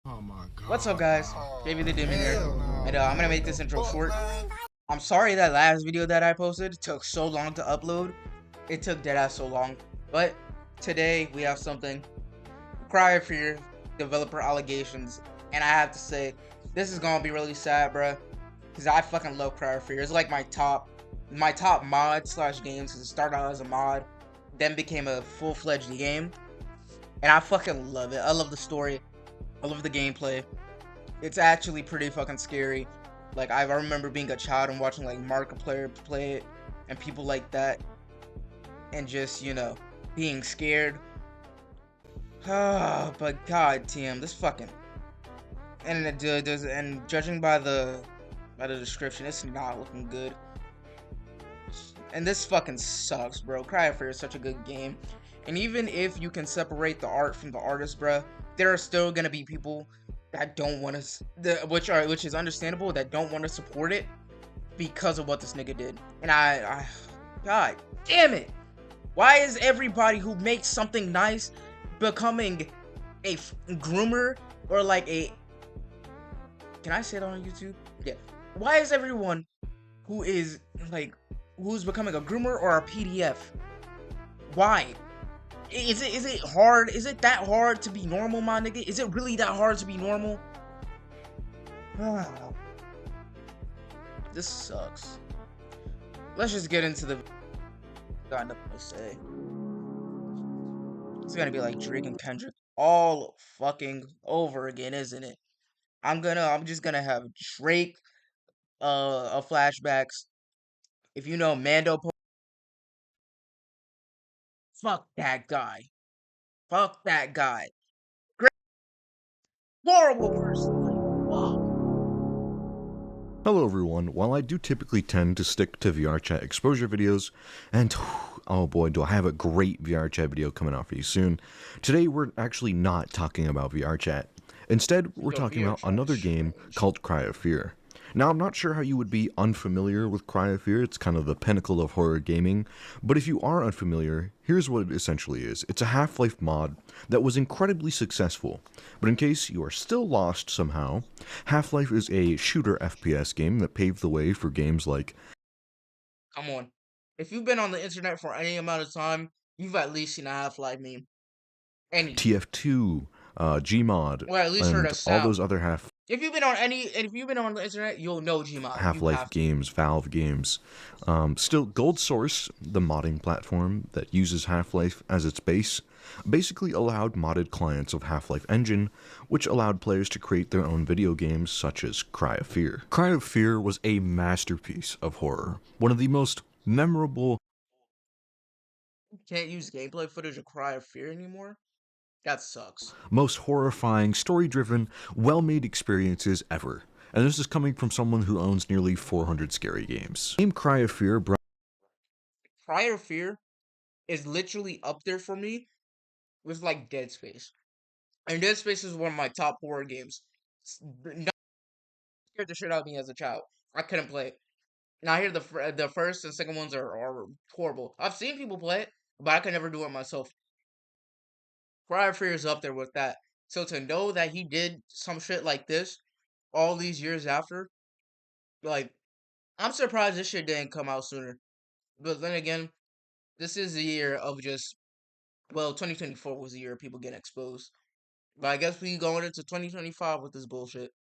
Oh my What's up, god, guys? bro. JV the Demon here, Hell and no, I'm gonna make bro. this What the intro fuck, short. man? I'm sorry that last video that I posted took so long to upload. It took deadass so long, but today we have something. Cry for your developer allegations, and I have to say, this is gonna be really sad, bruh, because I fucking love Cry for Fear. It's like my top mod slash games. Cause it started out as a mod, then became a full-fledged game, and I fucking love it. I love the story. I love the gameplay. It's actually pretty fucking scary. Like I remember being a child and watching like Markiplier play it and people like that, and just being scared. But god damn, this fucking and and judging by the description, it's not looking good. And this fucking sucks, bro. Cry of Fear is such a good game, and even if you can separate the art from the artist, bro, there are still gonna be people that don't want to, which is understandable, that don't want to support it because of what this nigga did. And God damn it! Why is everybody who makes something nice becoming a groomer or like a? Can I say that on YouTube? Yeah. Why is everyone who is like who's becoming a groomer or a PDF? Why? Is it hard? Is it that hard to be normal, my nigga? Is it really that hard to be normal? This sucks. Let's just get into the. Got nothing to say. It's gonna be like Drake and Kendrick all fucking over again, isn't it? I'm just gonna have Drake a flashbacks. If you know Mando, fuck that guy. Fuck that guy. Great, horrible person. Like, fuck. Hello everyone, while I do typically tend to stick to VR chat exposure videos, and oh boy do I have a great VR chat video coming out for you soon, today we're actually not talking about VR chat. Instead, we're Yo, talking VR about chat is another game strange. called Cry of Fear. Now, I'm not sure how you would be unfamiliar with Cry of Fear, it's kind of the pinnacle of horror gaming, but if you are unfamiliar, here's what it essentially is. It's a Half-Life mod that was incredibly successful, but in case you are still lost somehow, Half-Life is a shooter FPS game that paved the way for games like Come on. If you've been on the internet for any amount of time, you've at least seen a Half-Life meme. Any. TF2, Gmod, Or at least heard and a all sound. those other If you've been on the internet, you'll know Gmod. You Half-Life have to. games, Valve games. Still, Gold Source, the modding platform that uses Half-Life as its base, basically allowed modded clients of Half-Life Engine, which allowed players to create their own video games such as Cry of Fear. Cry of Fear was a masterpiece of horror, one of the most memorable. You can't use gameplay footage of Cry of Fear anymore? That sucks. Most horrifying, story driven, well made experiences ever. And this is coming from someone who owns nearly 400 scary games. Game Cry of Fear brought Cry of Fear is literally up there for me with like Dead Space. And Dead Space is one of my top horror games. Not scared the shit out of me as a child. I couldn't play it. Now I hear the first and second ones are horrible. I've seen people play it, but I could never do it myself. Cry of Fear is up there with that. So to know that he did some shit like this all these years after, like, I'm surprised this shit didn't come out sooner. But then again, this is the year of just, well, 2024 was the year of people getting exposed. But I guess we going into 2025 with this bullshit.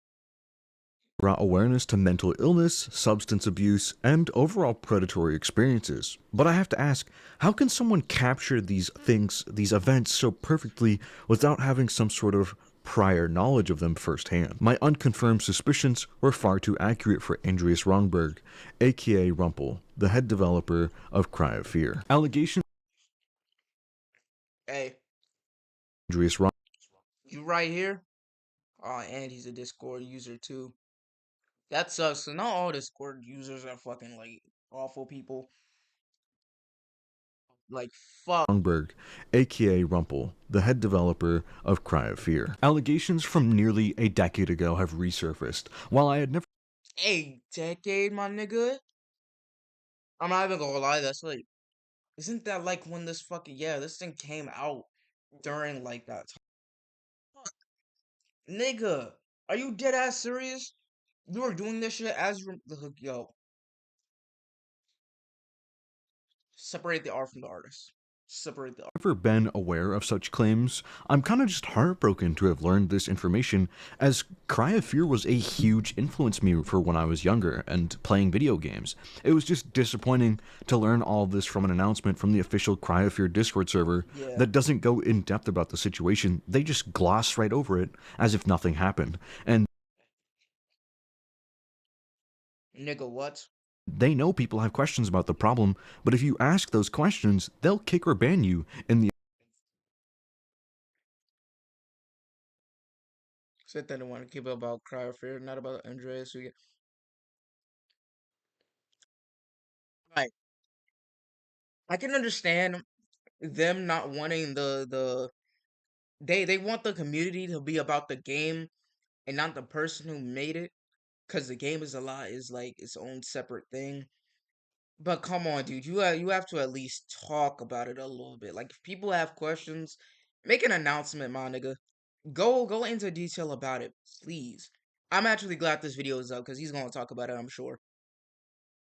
awareness to mental illness, substance abuse, and overall predatory experiences. But I have to ask, how can someone capture these things, these events so perfectly without having some sort of prior knowledge of them firsthand? My unconfirmed suspicions were far too accurate for Andreas Rongberg, aka Rumpel, the head developer of Cry of Fear. Allegations Hey, Andreas you right here? Oh, and he's a Discord user too. That sucks. So not all Discord users are fucking like awful people. Like fuck. Rongberg, aka Rumpel, the head developer of Cry of Fear. Allegations from nearly a decade ago have resurfaced. While I had never A decade, my nigga. I'm not even gonna lie. That's like, isn't that like when this fucking, yeah, this thing came out during like that time? Nigga, are you dead ass serious? You are doing this shit as yo. Separate the art from the artist. Separate the art. Ever been aware of such claims? I'm kind of just heartbroken to have learned this information, as Cry of Fear was a huge influence me for when I was younger and playing video games. It was just disappointing to learn all of this from an announcement from the official Cry of Fear Discord server Yeah. that doesn't go in depth about the situation. They just gloss right over it as if nothing happened. And Nigga, what? they know people have questions about the problem, but if you ask those questions, they'll kick or ban you in the Said they didn't want to keep it about Cry of Fear, not about Andreas. Right. I can understand them not wanting they want the community to be about the game and not the person who made it, because the game is like its own separate thing. But come on, dude, you have to at least talk about it a little bit. Like if people have questions, make an announcement, my nigga. Go into detail about it, please. I'm actually glad this video is up because he's gonna talk about it, I'm sure.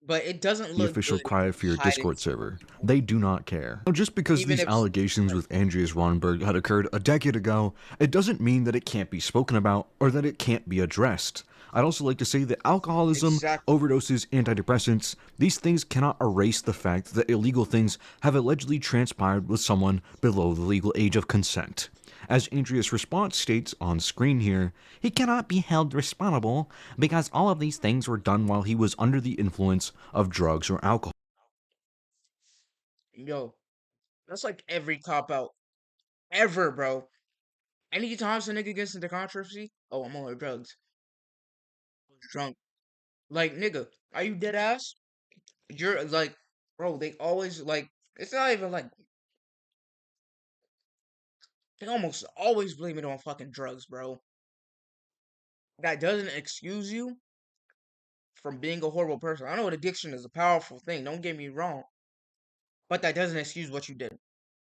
But it doesn't look official good if Cry you of Fear hide it Discord from server. people. They do not care. Now, just because Even these if allegations with Andreas Ronberg had occurred a decade ago, it doesn't mean that it can't be spoken about or that it can't be addressed. I'd also like to say that alcoholism, exactly, overdoses, antidepressants, these things cannot erase the fact that illegal things have allegedly transpired with someone below the legal age of consent. As Andreas' response states on screen here, he cannot be held responsible because all of these things were done while he was under the influence of drugs or alcohol. yo, that's like every cop out ever, bro. Anytime some nigga gets into controversy, oh, I'm on drugs, drunk. Like, nigga, are you dead ass? You're like, bro. They always like. It's not even like they almost always blame it on fucking drugs, bro. That doesn't excuse you from being a horrible person. I know addiction is a powerful thing. Don't get me wrong, but that doesn't excuse what you did.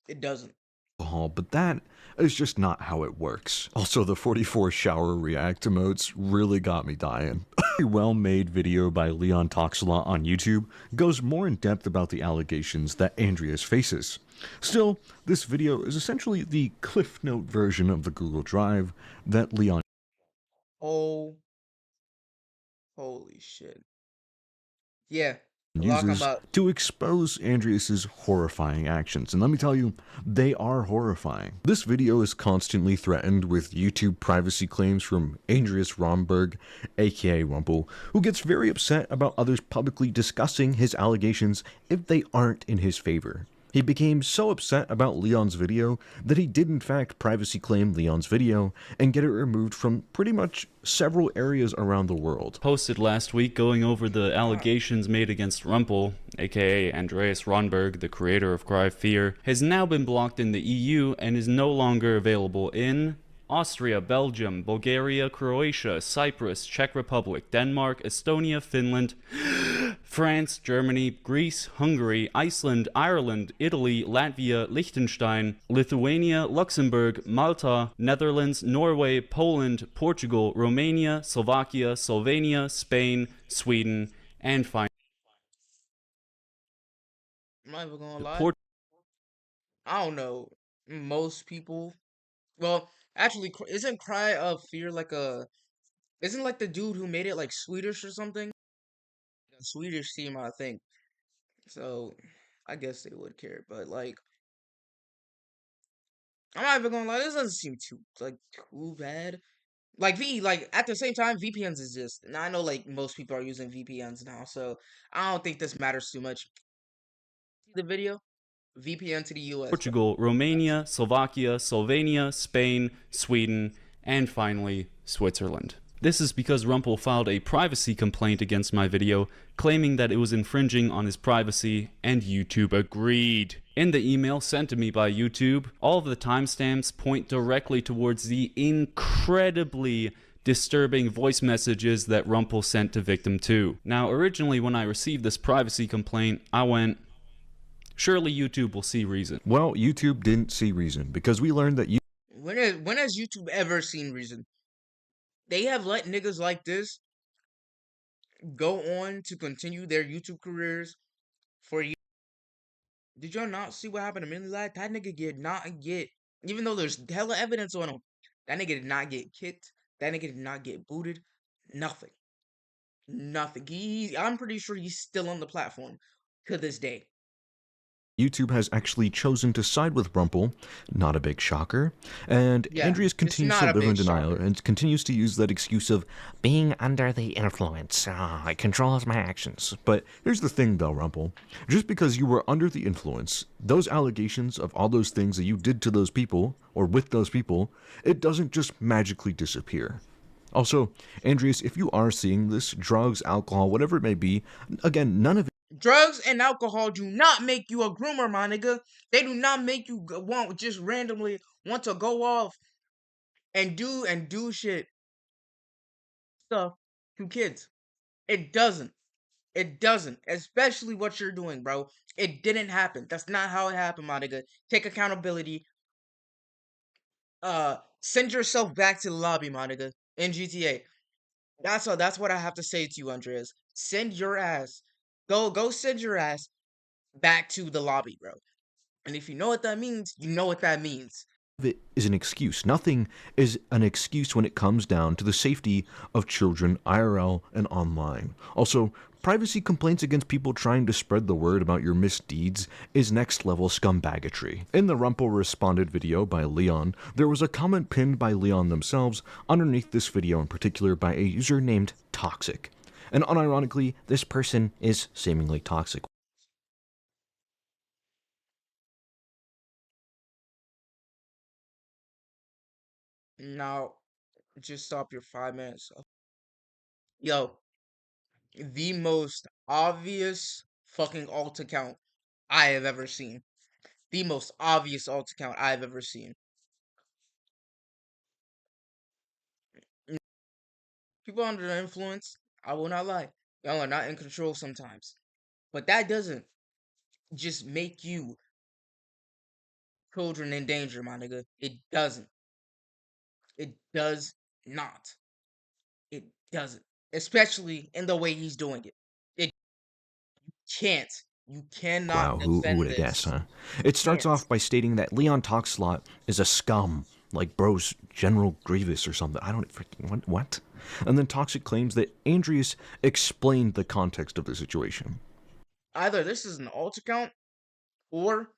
It doesn't. But that is just not how it works. Also, the 44 shower react emotes really got me dying. A well-made video by Leon Toxalot on YouTube goes more in depth about the allegations that Andreas faces. Still, this video is essentially the Cliff Note version of the Google Drive that Leon Oh, holy shit. Yeah, lock him uses up. to expose Andreas's horrifying actions. And let me tell you, they are horrifying. This video is constantly threatened with YouTube privacy claims from Andreas Romberg, aka Rumple, who gets very upset about others publicly discussing his allegations if they aren't in his favor. He became so upset about Leon's video that he did in fact privacy claim Leon's video and get it removed from pretty much several areas around the world. Posted last week going over the allegations made against Rumpel, aka Andreas Ronberg, the creator of Cry of Fear, has now been blocked in the EU and is no longer available in Austria, Belgium, Bulgaria, Croatia, Cyprus, Czech Republic, Denmark, Estonia, Finland, France, Germany, Greece, Hungary, Iceland, Ireland, Italy, Latvia, Liechtenstein, Lithuania, Luxembourg, Malta, Netherlands, Norway, Poland, Portugal, Romania, Slovakia, Slovenia, Spain, Sweden, and finally I'm not even gonna lie. I don't know. Most people. Well, actually, isn't Cry of Fear like a? Isn't like the dude who made it like Swedish or something? A Swedish team, I think. So, I guess they would care, but like, I'm not even gonna lie. This doesn't seem too bad. Like at the same time, VPNs exist, and I know like most people are using VPNs now, so I don't think this matters too much. See the video? VPN to the US, bro. Portugal, Romania, Slovakia, Slovenia, Spain, Sweden, and finally, Switzerland. This is because Rumpel filed a privacy complaint against my video, claiming that it was infringing on his privacy, and YouTube agreed. In the email sent to me by YouTube, all of the timestamps point directly towards the incredibly disturbing voice messages that Rumpel sent to victim 2. Now, originally when I received this privacy complaint, I went, surely YouTube will see reason. Well, YouTube didn't see reason because we learned that When has YouTube ever seen reason? They have let niggas like this go on to continue their YouTube careers for years. Did y'all not see what happened to Millie Lad? That nigga did not get, even though there's hella evidence on him, that nigga did not get kicked. That nigga did not get booted. Nothing. Nothing. I'm pretty sure he's still on the platform to this day. YouTube has actually chosen to side with Rumpel, not a big shocker, and Yeah, Andreas it's continues to not a live in big denial shocker. and continues to use that excuse of being under the influence. It controls my actions. But here's the thing though, Rumpel. Just because you were under the influence, those allegations of all those things that you did to those people, or with those people, it doesn't just magically disappear. Also, Andreas, if you are seeing this, drugs, alcohol, whatever it may be, again, none of Drugs and alcohol do not make you a groomer, my nigga. They do not make you want just randomly want to go off and do shit stuff to kids. It doesn't. It doesn't. Especially what you're doing, bro. It didn't happen. That's not how it happened, my nigga. Take accountability. Send yourself back to the lobby, my nigga. In GTA. That's what I have to say to you, Andreas. Send your ass. Go send your ass back to the lobby, bro. And if you know what that means, you know what that means. it is an excuse. Nothing is an excuse when it comes down to the safety of children IRL and online. Also, privacy complaints against people trying to spread the word about your misdeeds is next level scumbaggery. In the Rumpel Responded video by Leon, there was a comment pinned by Leon themselves underneath this video in particular by a user named Toxic. And unironically, this person is seemingly toxic. Now, just stop your 5 minutes. Yo, the most obvious fucking alt account I have ever seen. The most obvious alt account I've ever seen. People under the influence, I will not lie, y'all are not in control sometimes. But that doesn't just make you children in danger, my nigga. It doesn't. It does not. It doesn't. Especially in the way he's doing it. It can't. You cannot Wow, who defend would have guessed, this. huh? You It starts can't. off by stating that Leon Toxlot is a scum, like bro's General Grievous or something. I don't freaking what? And then Toxic claims that Andreas explained the context of the situation. Either this is an alt account or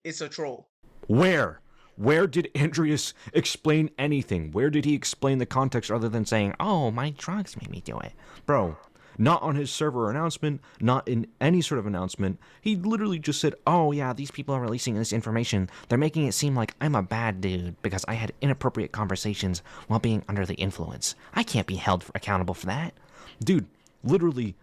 it's a troll. Where? Where did Andreas explain anything? Where did he explain the context other than saying, "Oh, my drugs made me do it"? Bro, not on his server announcement, not in any sort of announcement. He literally just said, "Oh, yeah, these people are releasing this information. They're making it seem like I'm a bad dude because I had inappropriate conversations while being under the influence. I can't be held accountable for that." Dude, literally,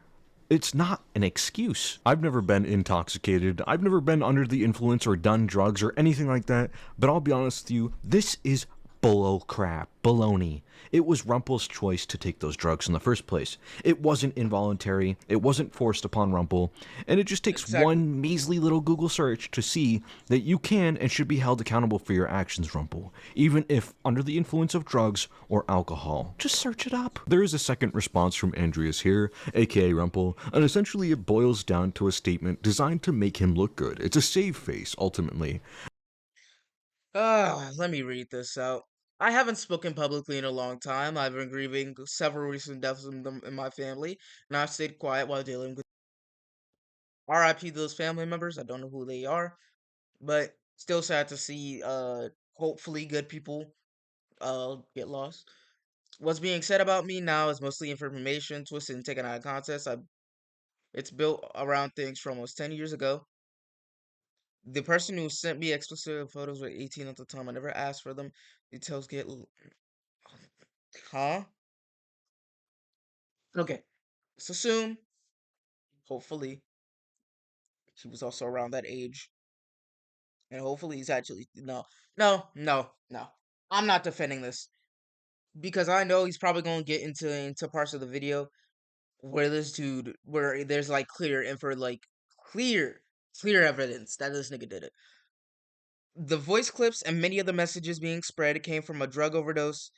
it's not an excuse. I've never been intoxicated. I've never been under the influence or done drugs or anything like that. But I'll be honest with you, this is bull crap, baloney. It was Rumpel's choice to take those drugs in the first place. It wasn't involuntary. It wasn't forced upon Rumpel. And it just takes Exactly. one measly little Google search to see that you can and should be held accountable for your actions, Rumpel, even if under the influence of drugs or alcohol. Just search it up. There is a second response from Andreas here, aka Rumpel, and essentially it boils down to a statement designed to make him look good. It's a save face, ultimately. Let me read this out. I haven't spoken publicly in a long time. I've been grieving several recent deaths in my family, and I've stayed quiet while dealing with RIP those family members. I don't know who they are, but still sad to see hopefully good people get lost. What's being said about me now is mostly information, twisted and taken out of context. It's built around things from almost 10 years ago. The person who sent me explicit photos were 18 at the time. I never asked for them. Details get huh? Okay. Let's assume, hopefully, he was also around that age. And hopefully he's actually no. I'm not defending this. Because I know he's probably gonna get into parts of the video where this dude where there's like clear info like clear clear evidence that this nigga did it. The voice clips and many of the messages being spread came from a drug overdose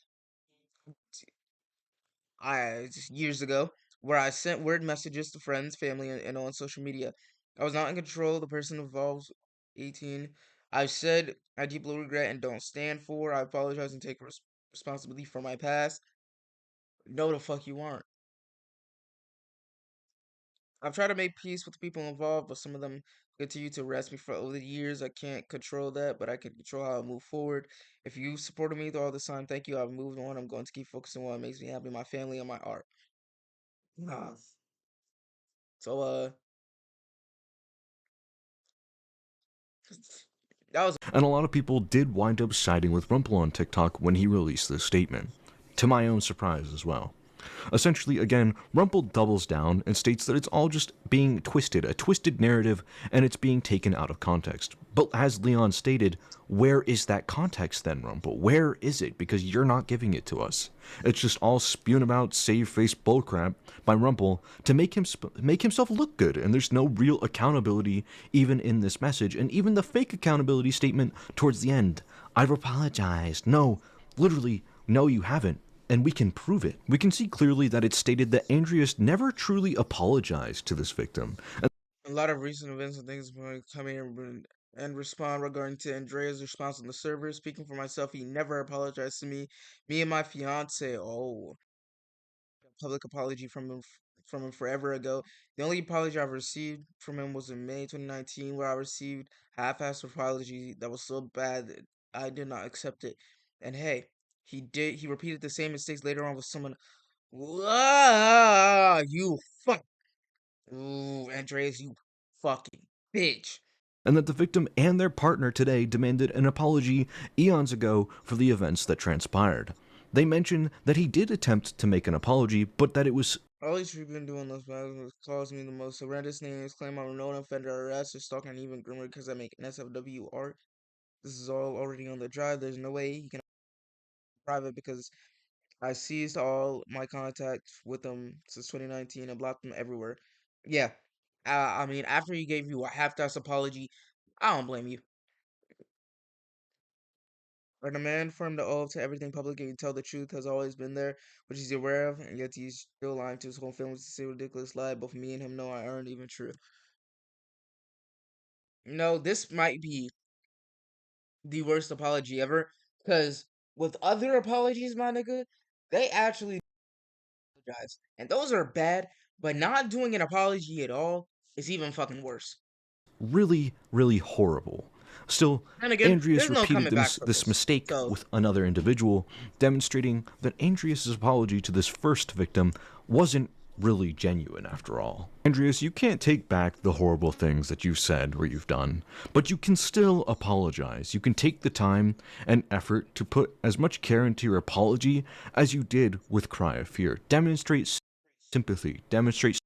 just years ago, where I sent weird messages to friends, family, and on social media. I was not in control. The person involved, 18. I said I deeply regret and don't stand for. I apologize and take responsibility for my past. No, the fuck you aren't. I've tried to make peace with the people involved, but some of them continue to arrest me for over the years. I can't control that, but I can control how I move forward. If you supported me through all this time, thank you. I've moved on. I'm going to keep focusing on what makes me happy, my family, and my art. Nah. So, that was And a lot of people did wind up siding with Rumpel on TikTok when he released this statement, to my own surprise as well. Essentially, again, Rumpel doubles down and states that it's all just being twisted, a twisted narrative, and it's being taken out of context. But as Leon stated, where is that context then, Rumpel? Where is it? Because you're not giving it to us. It's just all spewing about save-face bullcrap by Rumpel to make himself look good, and there's no real accountability even in this message, and even the fake accountability statement towards the end. I've apologized. No, literally, no, you haven't. And we can prove it. We can see clearly that it's stated that Andreas never truly apologized to this victim. a lot of recent events and things come in and respond regarding to Andrea's response on the server. Speaking for myself, he never apologized to me. Me and my fiance, public apology from him forever ago. The only apology I've received from him was in May 2019, where I received half-assed apology that was so bad that I did not accept it. And hey, he repeated the same mistakes later on with someone. You fuck. Ooh, Andreas, you fucking bitch. And that the victim and their partner today demanded an apology eons ago for the events that transpired. They mention that he did attempt to make an apology, but that it was All these people been doing those violence caused me the most horrendous names, claim I'm a known offender, arrest, or stalking, and even grimmer because I make an SFW art. This is all already on the drive. There's no way he can private because I seized all my contact with them since 2019 and blocked them everywhere. Yeah, I mean, after he gave you a half-ass apology, I don't blame you. Or the man from the oath to everything public and tell the truth has always been there, which he's aware of, and yet he's still lying to his whole family to say a ridiculous lie. Both me and him know I aren't even true. No, this might be the worst apology ever, because with other apologies, my nigga, they actually apologize, and those are bad. But not doing an apology at all is even fucking worse. really, really horrible. Still, And again, Andreas there's no repeated coming back from this this. mistake So with another individual, demonstrating that Andreas' apology to this first victim wasn't really genuine after all. Andreas, you can't take back the horrible things that you've said or you've done, but you can still apologize. You can take the time and effort to put as much care into your apology as you did with Cry of Fear. Demonstrate sympathy, demonstrate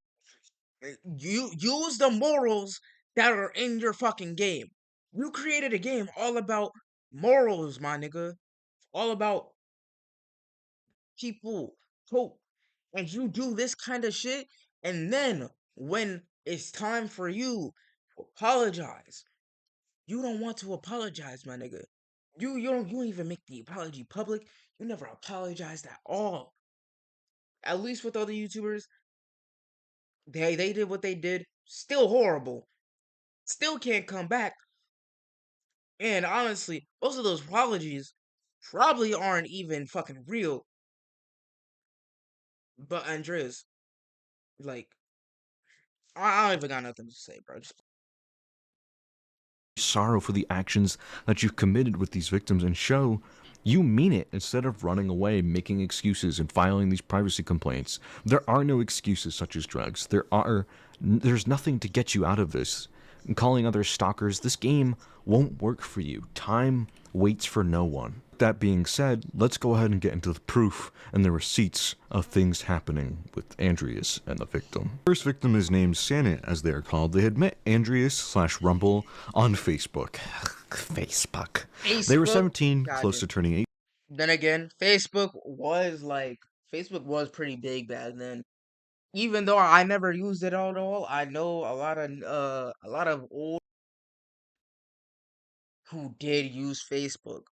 you use the morals that are in your fucking game. You created a game all about morals, my nigga. All about people, hope. And you do this kind of shit, and then when it's time for you to apologize, you don't want to apologize, my nigga. You don't even make the apology public. You never apologized at all. At least with other YouTubers, they did what they did. Still horrible. Still can't come back. And honestly, most of those apologies probably aren't even fucking real. But Andreas, like, I don't even got nothing to say, bro. Just sorrow for the actions that you've committed with these victims and show you mean it instead of running away, making excuses, and filing these privacy complaints. There are no excuses such as drugs. There's nothing to get you out of this. And calling others stalkers, this game won't work for you. Time waits for no one. That being said, let's go ahead and get into the proof and the receipts of things happening with Andreas and the victim. First victim is named Santa, as they are called. They had met Andreas/Rumble on Facebook. Facebook. They were Facebook, 17, close to goddamn. turning 18. Then again, Facebook was pretty big back then. Even though I never used it at all, I know a lot of old who did use Facebook.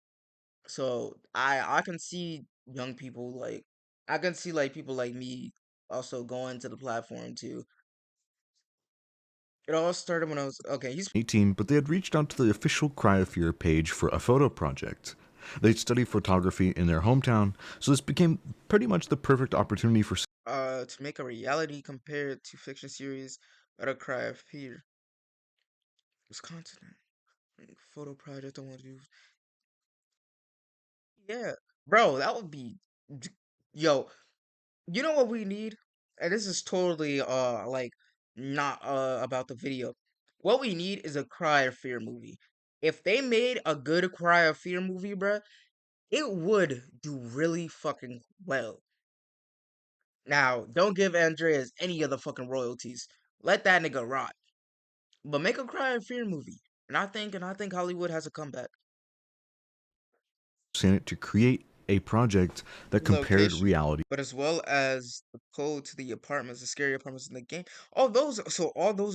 So I can see young people like I can see like people like me also going to the platform too. It all started when I was okay. He's 18, but they had reached out to the official Cry of Fear page for a photo project. They'd studied photography in their hometown, so this became pretty much the perfect opportunity for to make a reality compared to fiction series at a cry of fear. Wisconsin photo project I want to do. Yeah, bro, that would be yo. You know what we need? And this is totally like not about the video. What we need is a Cry of Fear movie. If they made a good Cry of Fear movie, bruh, it would do really fucking well. Now, don't give Andreas any of the fucking royalties. Let that nigga rot. But make a Cry of Fear movie. And I think Hollywood has a comeback. Senate to create a project that compared Location. reality But as well as the code to the apartments, the scary apartments in the game. All those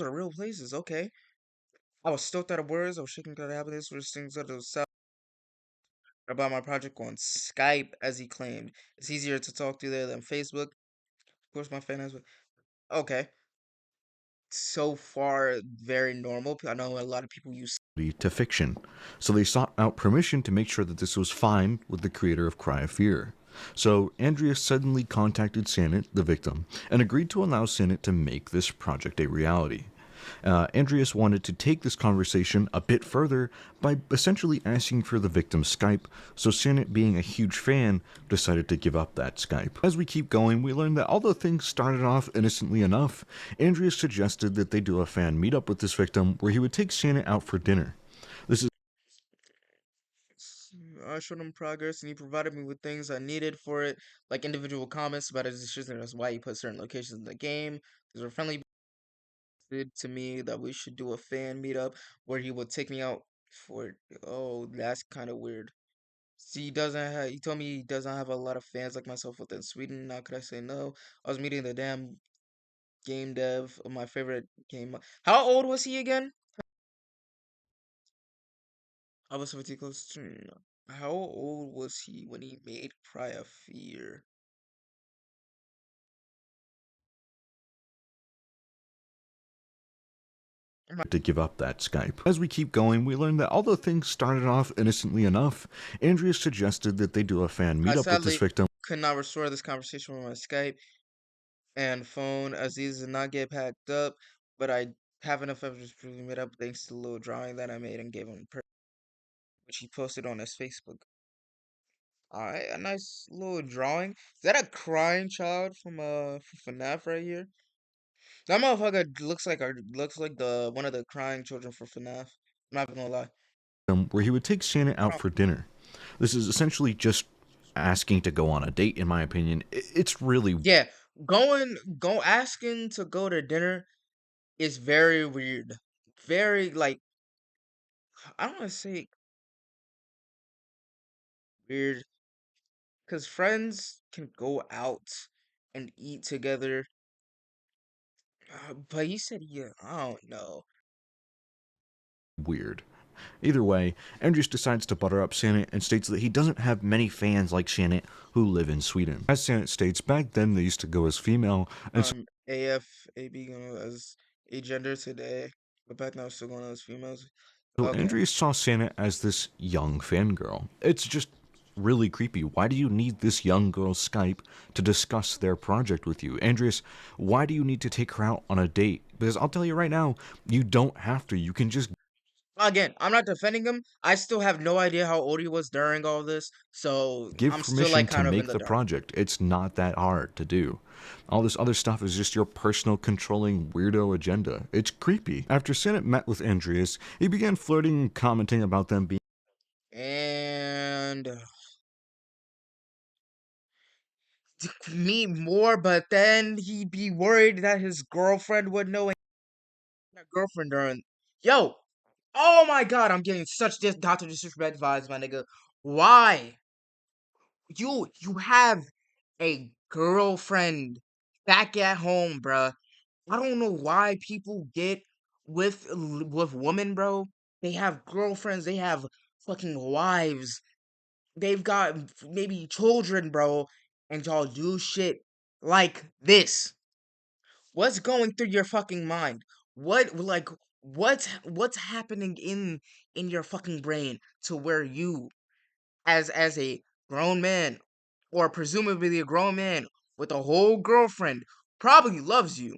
are real places, okay. I was stoked out of words, I was shaking out of happiness for things that was about my project on Skype, as he claimed. It's easier to talk to there than Facebook. Of course, my fan has. Okay, so far very normal. I know a lot of people use. to fiction, so they sought out permission to make sure that this was fine with the creator of Cry of Fear. So Andrea suddenly contacted Sanet, the victim, and agreed to allow Sanet to make this project a reality. Andreas wanted to take this conversation a bit further by essentially asking for the victim's Skype, so Sanet, being a huge fan, decided to give up that Skype. As we keep going, we learn that although things started off innocently enough, Andreas suggested that they do a fan meetup with this victim where he would take Sanet out for dinner. This is I showed him progress, and he provided me with things I needed for it, like individual comments about his decision as why he put certain locations in the game. These were friendly to me that we should do a fan meetup where he would take me out for. Oh, that's kind of weird. See, he told me he doesn't have a lot of fans like myself within Sweden. How could I say no? I was meeting the damn game dev of my favorite game. How old was he again? I was 50 close to. How old was he when he made Cry of Fear? to give up that Skype. As we keep going, we learn that although things started off innocently enough, Andreas suggested that they do a fan I meetup with this sadly victim. could not restore this conversation with my Skype and phone as these did not get packed up, but I have enough evidence to prove it up thanks to the little drawing that I made and gave him, which he posted on his Facebook. Alright, a nice little drawing. Is that a crying child from FNAF right here? That motherfucker looks like the one of the crying children for FNAF. I'm not gonna lie. Where he would take Santa out Oh, for dinner. This is essentially just asking to go on a date, in my opinion. It's really yeah, go asking to go to dinner is very weird. Very like I don't want to say weird because friends can go out and eat together. But he said, yeah, I don't know. weird. Either way, Andrews decides to butter up Santa and states that he doesn't have many fans like Santa who live in Sweden. As Santa states, back then they used to go as female, and so AF, AB going as a gender today, but back now still going as females. So Okay. Andreas saw Santa as this young fangirl. It's just really creepy. Why do you need this young girl's Skype to discuss their project with you? Andreas, why do you need to take her out on a date? Because I'll tell you right now, you don't have to. You can just Again, I'm not defending him. I still have no idea how old he was during all this, so give I'm still permission like to kind of in make the the dark. project. It's not that hard to do. All this other stuff is just your personal controlling weirdo agenda. It's creepy. After Santa met with Andreas, he began flirting and commenting about them being And me more, but then he'd be worried that his girlfriend would know. And that girlfriend during, yo, oh my god, I'm getting such Doctor Disrespect vibes, my nigga. Why? You have a girlfriend back at home, bruh. I don't know why people get with women, bro. They have girlfriends, they have fucking wives, they've got maybe children, bro. and y'all do shit like this. What's going through your fucking mind? What's happening in your fucking brain to where you, as a grown man, or presumably a grown man with a whole girlfriend, probably loves you.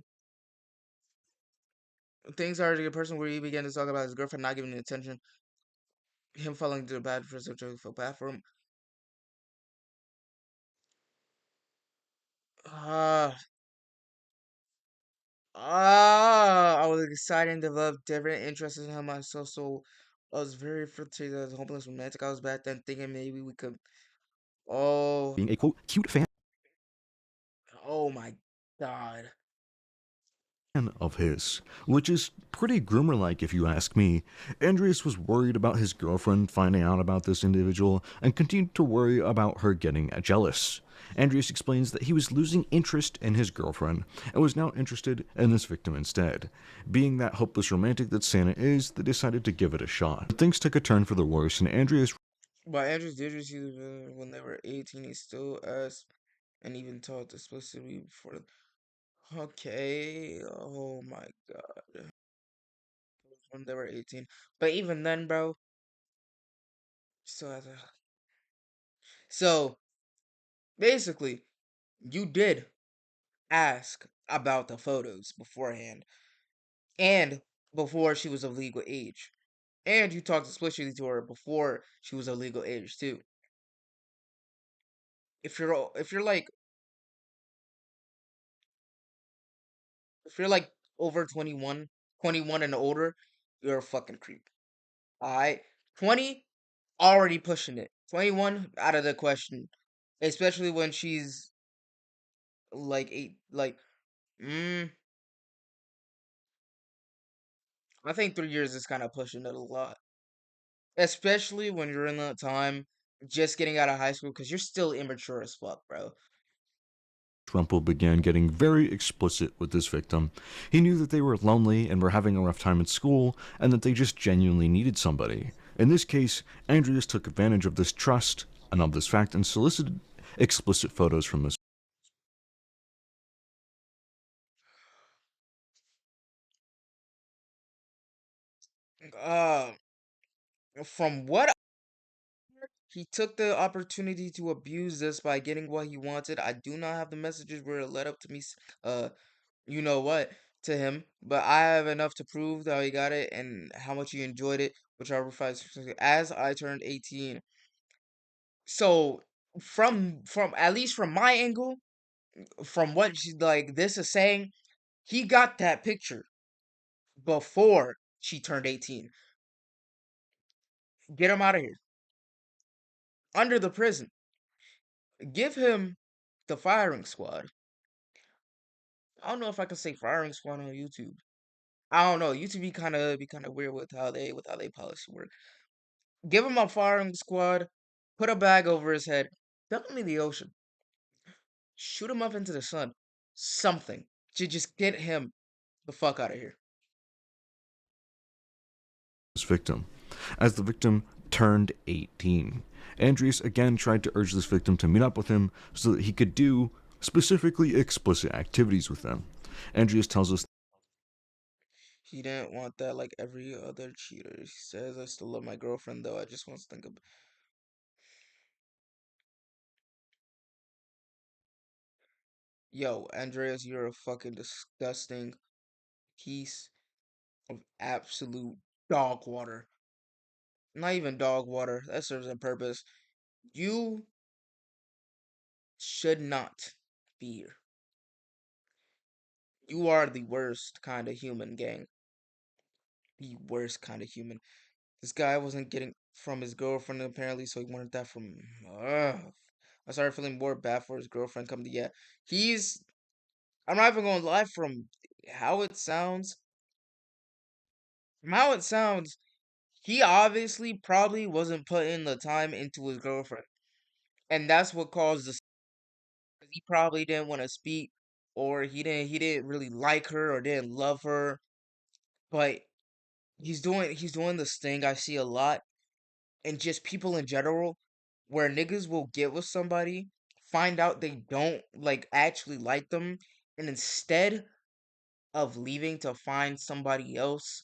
Things are to a person where he began to talk about his girlfriend not giving him attention, him falling into a bad person, feel bad for him. Ah, I was excited and developed different interests in him myself, so I was very frustrated as a hopeless romantic. I was back then thinking maybe we could. Oh, being a quote cute fan oh my God. of his, which is pretty groomer like if you ask me. Andreas was worried about his girlfriend finding out about this individual and continued to worry about her getting jealous. Andreas explains that he was losing interest in his girlfriend and was now interested in this victim instead. Being that hopeless romantic that Santa is, they decided to give it a shot. But things took a turn for the worse, and Andreas But Andrews did receive the when they were 18. He still asked and even taught explicitly before. Okay, oh my God. When they were 18. But even then, bro, still has a. So basically, you did ask about the photos beforehand and before she was of legal age. And you talked explicitly to her before she was of legal age too. If you're like over 21, 21 and older, you're a fucking creep. Alright? 20, already pushing it. 21, out of the question. Especially when she's like mm, I think 3 years is kind of pushing it a lot. Especially when you're in that time just getting out of high school because you're still immature as fuck, bro. Rumpel began getting very explicit with this victim. He knew that they were lonely and were having a rough time at school, and that they just genuinely needed somebody. In this case, Andreas took advantage of this trust and of this fact and solicited explicit photos from this. Uh, from what he took the opportunity to abuse this by getting what he wanted. I do not have the messages where it led up to me, you know what, to him, but I have enough to prove that he got it and how much he enjoyed it, which I revised as I turned 18. So from at least from my angle, from what like this is saying, he got that picture before she turned 18. Get him out of here. Under the prison. Give him the firing squad. I don't know if I can say firing squad on YouTube. I don't know. YouTube be kind of weird with how they policy work. Give him a firing squad. Put a bag over his head. Dump him in the ocean. Shoot him up into the sun. Something to just get him the fuck out of here. Victim. As the victim turned 18, Andreas again tried to urge this victim to meet up with him so that he could do specifically explicit activities with them. Andreas tells us He didn't want that like every other cheater. He says, I still love my girlfriend though. I just want to think of. Yo, Andreas, you're a fucking disgusting piece of absolute dog water. Not even dog water. That serves a purpose. You should not be here. You are the worst kind of human, gang. The worst kind of human. This guy wasn't getting from his girlfriend apparently, so he wanted that from. Ugh. I started feeling more bad for his girlfriend coming to yeah. He's. I'm not even gonna lie. How it sounds. From how it sounds, he obviously probably wasn't putting the time into his girlfriend, and that's what caused the. He probably didn't want to speak, or he didn't really like her or didn't love her, but he's doing this thing I see a lot, and just people in general, where niggas will get with somebody find out they don't like actually like them, and instead of leaving to find somebody else,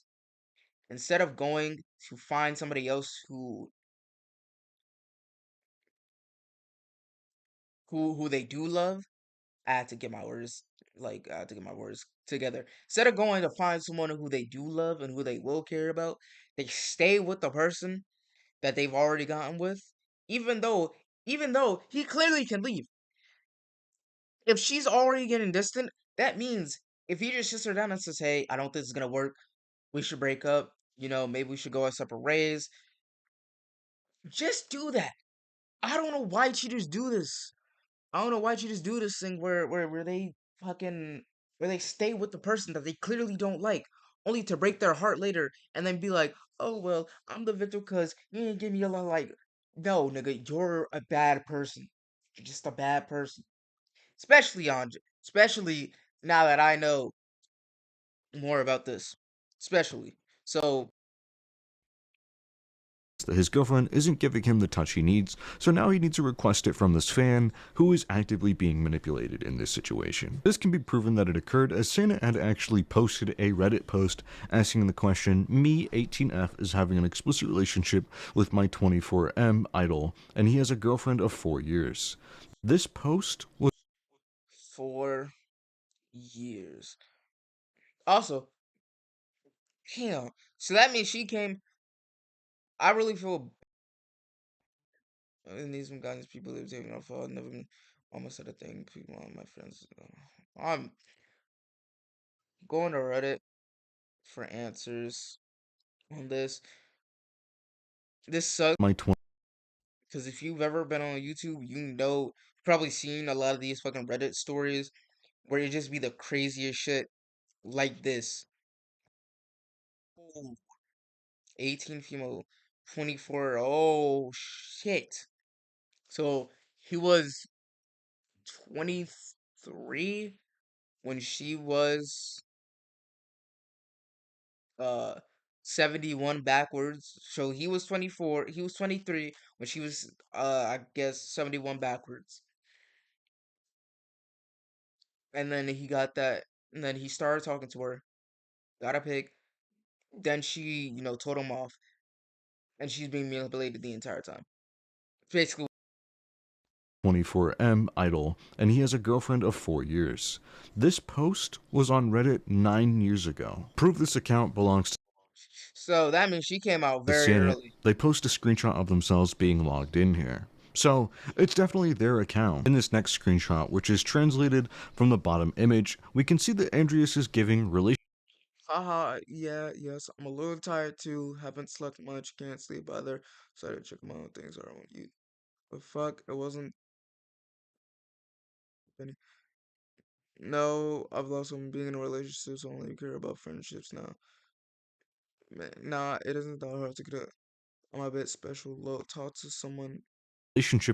instead of going to find somebody else who they do love, I had to get my words I had to get my words together. Instead of going to find someone who they do love and who they will care about, they stay with the person that they've already gotten with, even though even though he clearly can leave. If she's already getting distant, that means if he just sits her down and says, "Hey, I don't think this is gonna work. We should break up. You know, maybe we should go our separate ways." Just do that. I don't know why cheaters do this. I don't know why cheaters do this thing where they fucking where they stay with the person that they clearly don't like, only to break their heart later and then be like, "Oh well, I'm the victim because you didn't give me a lot." Like, no, nigga, you're a bad person. You're just a bad person. Especially now that I know more about this. Especially. So, that his girlfriend isn't giving him the touch he needs, so now he needs to request it from this fan who is actively being manipulated in this situation. This can be proven that it occurred as Santa had actually posted a Reddit post asking the question, "Me, 18F, is having an explicit relationship with my 24M idol, and he has a girlfriend of 4 years." This post was 4 years. Also, damn. So that means she came. I really feel. I need some guidance. People that are taking off. Never been almost said a thing. People, my friends. I'm going to Reddit for answers on this. This sucks my 20 because if you've ever been on YouTube, you know, probably seen a lot of these fucking Reddit stories where it just be the craziest shit like this. Ooh, 18 female, 24. Oh shit. So he was 23 when she was uh 71 backwards. So he was 24, he was 23 when she was I guess 71 backwards. And then he got that and then he started talking to her, got a pic, then she, told him off and she's being manipulated the entire time. Basically, 24M idol, and he has a girlfriend of 4 years. This post was on Reddit 9 years ago. Prove this account belongs so that means she came out to very Senate. early. They post a screenshot of themselves being logged in here. So, it's definitely their account. In this next screenshot, which is translated from the bottom image, we can see that Andreas is giving relationship Haha, yeah, yes, I'm a little tired too. Haven't slept much, can't sleep either. So I had to check my own things are on you. But fuck, it wasn't any. No, I've lost someone being in a relationship, so I only care about friendships now. Man, nah, it isn't that hard to get a. I'm a bit special. Low, talk to someone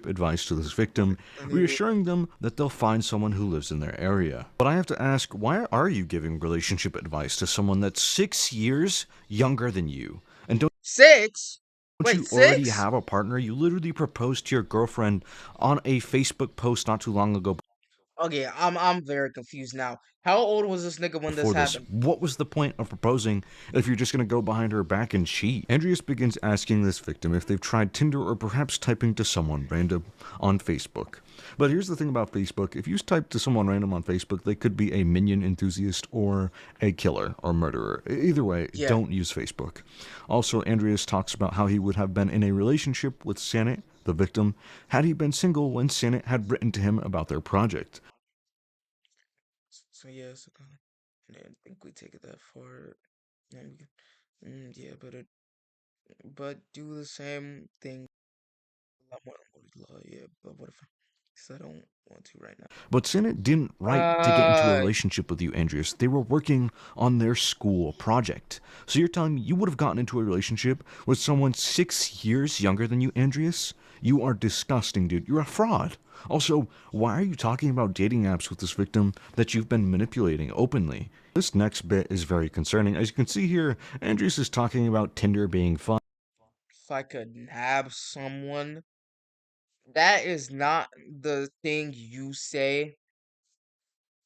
advice to this victim, and they will. reassuring them that they'll find someone who lives in their area. But I have to ask, why are you giving relationship advice to someone that's 6 years younger than you? And don't 6? Wait, you already 6? have a partner? You literally proposed to your girlfriend on a Facebook post not too long ago Okay, I'm very confused now. How old was this nigga when this before this. happened? What was the point of proposing if you're just going to go behind her back and cheat? Andreas begins asking this victim if they've tried Tinder or perhaps typing to someone random on Facebook. But here's the thing about Facebook. If you type to someone random on Facebook, they could be a minion enthusiast or a killer or murderer. Either way, Yeah. don't use Facebook. Also, Andreas talks about how he would have been in a relationship with Sanet, the victim, had he been single when Sanet had written to him about their project. So yes, I didn't think we take it that far. And yeah, but do the same thing. Yeah, but what if? Because I don't want to right now. But Senate didn't write to get into a relationship with you, Andreas. They were working on their school project. So you're telling me you would have gotten into a relationship with someone 6 years younger than you, Andreas? You are disgusting, dude. You're a fraud. Also, why are you talking about dating apps with this victim that you've been manipulating openly? This next bit is very concerning. As you can see here, Andreas is talking about Tinder being fun. If I could nab someone That is not the thing you say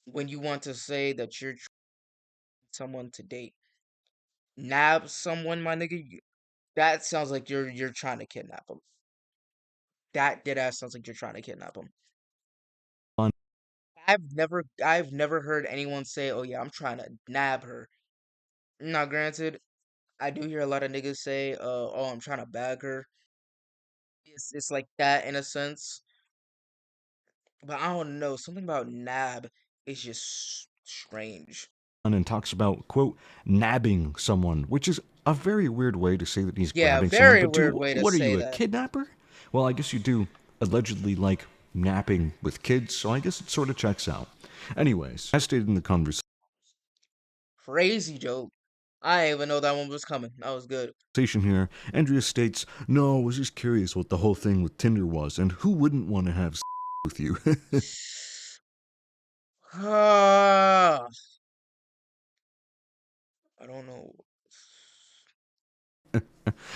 when you want to say that you're someone to date. Nab someone, my nigga. That sounds like you're trying to kidnap them. That dead ass sounds like you're trying to kidnap them. on I've never heard anyone say, "Oh yeah, I'm trying to nab her." Now, granted, I do hear a lot of niggas say, "Oh, I'm trying to bag her." It's like that in a sense, but I don't know. Something about nab is just strange. and talks about, quote, nabbing someone, which is a very weird way to say that he's Yeah, grabbing someone. very But dude, weird way to what are say you, a that. kidnapper? Well, I guess you do allegedly like napping with kids, so I guess it sort of checks out. Anyways, as stated in the conversation Crazy joke. I didn't even know that one was coming. That was good. here, Andrea states, no, I was just curious what the whole thing with Tinder was, and who wouldn't want to have with you? Ah, I don't know.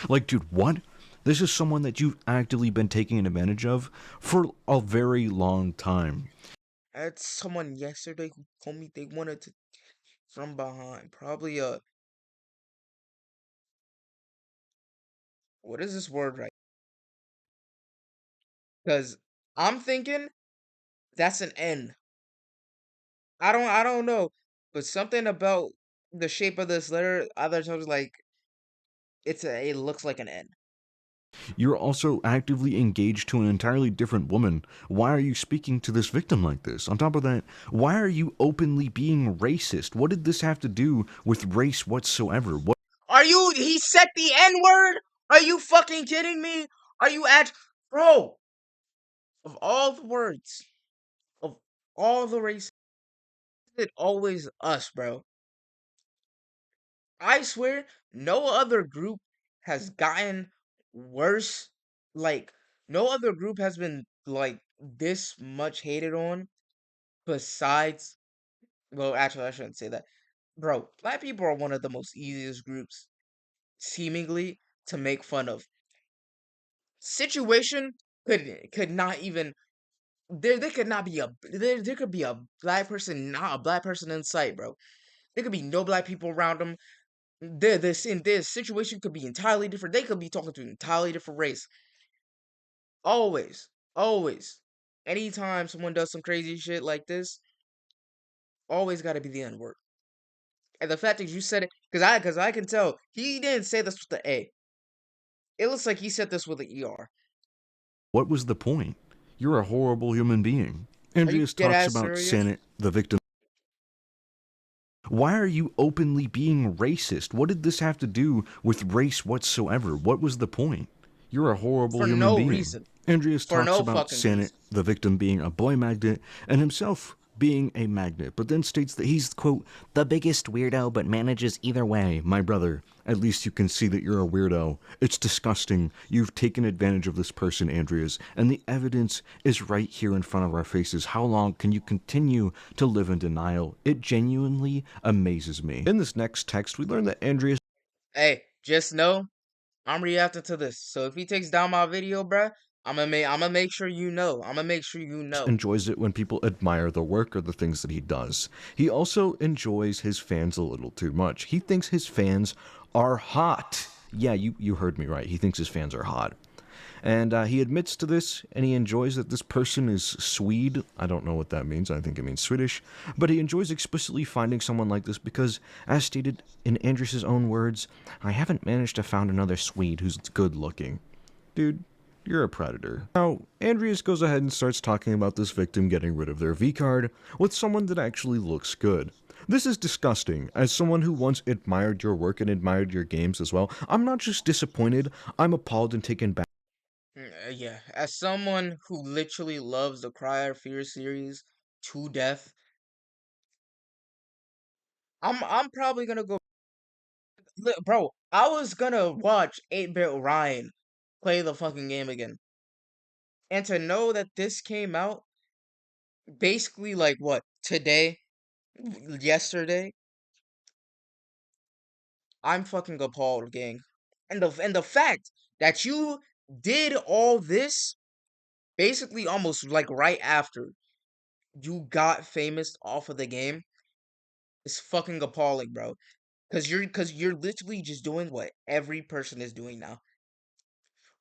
Like, dude, what? This is someone that you've actively been taking advantage of for a very long time. I had someone yesterday who told me they wanted to from behind. Probably what is this word right? Because I'm thinking that's an N. I don't know, but something about the shape of this letter, other times like it looks like an N. You're also actively engaged to an entirely different woman. Why are you speaking to this victim like this? On top of that, why are you openly being racist? What did this have to do with race whatsoever? What He said the N word? Are you fucking kidding me? Are you bro, of all the words, of all the races, it always us, bro. I swear, no other group has gotten worse. Like, no other group has been like this much hated on besides. Well, actually, I shouldn't say that, bro. Black people are one of the most easiest groups, seemingly, to make fun of. Situation could not even there could not be there could be a black person, not a black person in sight, bro. There could be no black people around them. This situation could be entirely different. They could be talking to an entirely different race. Always, always. Anytime someone does some crazy shit like this, always got to be the N word. And the fact that you said it, because I can tell he didn't say this with the A. It looks like he said this with the ER. what was the point? You're a horrible human being. Are you Andreas dead talks ass about serious? Santa, the victim. Why are you openly being racist? What did this have to do with race whatsoever? What was the point? You're a horrible For human no being. reason. Andreas For talks no about fucking Santa, reason. the victim, being a boy magnet, and himself being a magnet, but then states that he's, quote, the biggest weirdo, but manages either way. My brother, at least you can see that you're a weirdo. It's disgusting. You've taken advantage of this person, Andreas, and the evidence is right here in front of our faces. How long can you continue to live in denial? It genuinely amazes me. In this next text, we learn that Andreas Hey, just know I'm reacting to this. So if he takes down my video, bruh, I'm gonna make sure you know. I'm gonna make sure you know. enjoys it when people admire the work or the things that he does. He also enjoys his fans a little too much. He thinks his fans are hot. Yeah, you heard me right. He thinks his fans are hot. And he admits to this, and he enjoys that this person is Swede. I don't know what that means. I think it means Swedish. But he enjoys explicitly finding someone like this because, as stated in Andrew's own words, I haven't managed to find another Swede who's good looking. Dude, you're a predator. Now, Andreas goes ahead and starts talking about this victim getting rid of their V-card with someone that actually looks good. This is disgusting. As someone who once admired your work and admired your games as well, I'm not just disappointed, I'm appalled and taken back. Yeah, as someone who literally loves the Cry or Fear series to death, I'm probably gonna go. Bro, I was gonna watch 8-Bit Ryan play the fucking game again, and to know that this came out basically like what today, yesterday, I'm fucking appalled, gang. And the fact that you did all this basically almost like right after you got famous off of the game is fucking appalling, bro. Cause you're literally just doing what every person is doing now.